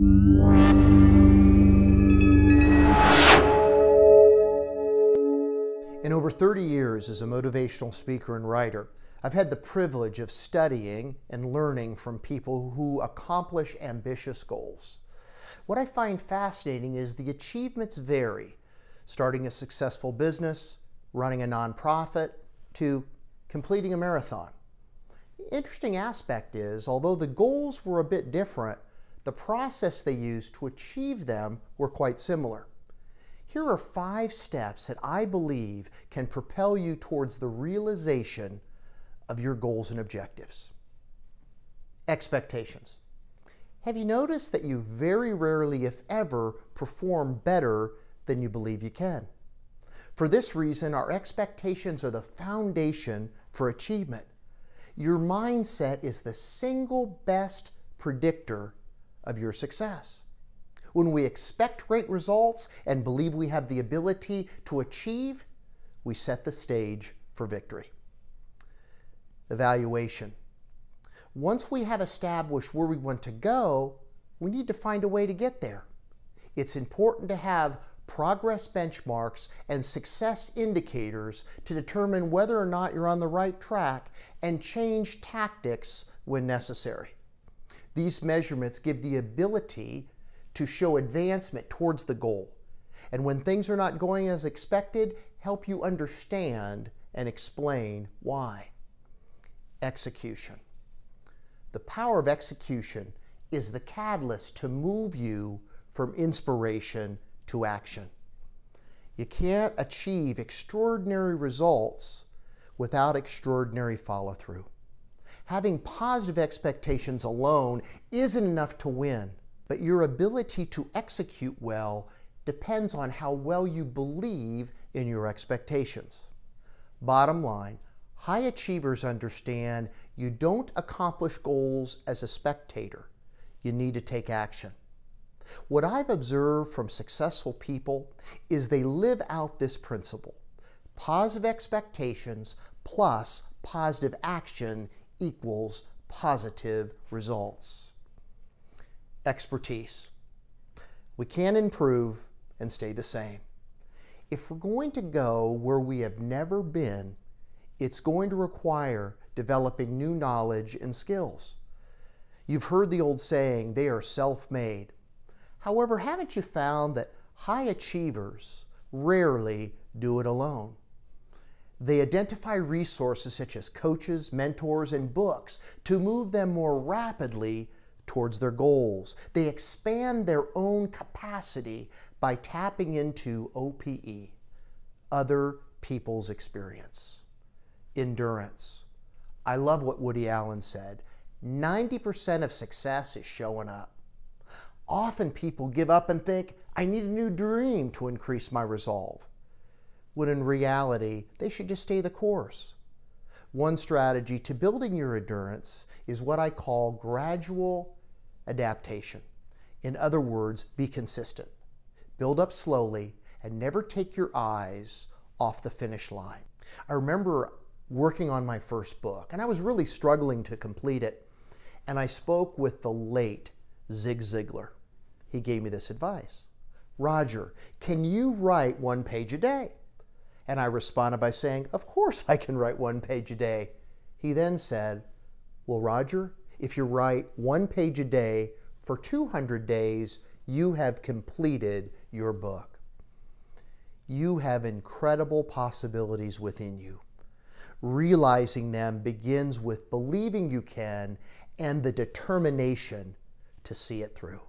In over 30 years as a motivational speaker and writer, I've had the privilege of studying and learning from people who accomplish ambitious goals. What I find fascinating is the achievements vary, starting a successful business, running a nonprofit, to completing a marathon. The interesting aspect is, although the goals were a bit different, the process they used to achieve them were quite similar. Here are 5 steps that I believe can propel you towards the realization of your goals and objectives. Expectations. Have you noticed that you very rarely, if ever, perform better than you believe you can? For this reason, our expectations are the foundation for achievement. Your mindset is the single best predictor of your success. When we expect great results and believe we have the ability to achieve, we set the stage for victory. Evaluation. Once we have established where we want to go, we need to find a way to get there. It's important to have progress benchmarks and success indicators to determine whether or not you're on the right track and change tactics when necessary. These measurements give the ability to show advancement towards the goal, and when things are not going as expected, help you understand and explain why. Execution. The power of execution is the catalyst to move you from inspiration to action. You can't achieve extraordinary results without extraordinary follow-through. Having positive expectations alone isn't enough to win, but your ability to execute well depends on how well you believe in your expectations. Bottom line, high achievers understand you don't accomplish goals as a spectator. You need to take action. What I've observed from successful people is they live out this principle. Positive expectations plus positive action equals positive results. Expertise. We can't improve and stay the same. If we're going to go where we have never been, it's going to require developing new knowledge and skills. You've heard the old saying, they are self-made. However, haven't you found that high achievers rarely do it alone? They identify resources such as coaches, mentors, and books to move them more rapidly towards their goals. They expand their own capacity by tapping into OPE, other people's experience. Endurance. I love what Woody Allen said. 90% of success is showing up. Often people give up and think, I need a new dream to increase my resolve, when in reality, they should just stay the course. One strategy to building your endurance is what I call gradual adaptation. In other words, be consistent. Build up slowly and never take your eyes off the finish line. I remember working on my first book, and I was really struggling to complete it. And I spoke with the late Zig Ziglar. He gave me this advice. Roger, can you write 1 page a day? And I responded by saying, of course I can write 1 page a day. He then said, well, Roger, if you write 1 page a day for 200 days, you have completed your book. You have incredible possibilities within you. Realizing them begins with believing you can and the determination to see it through.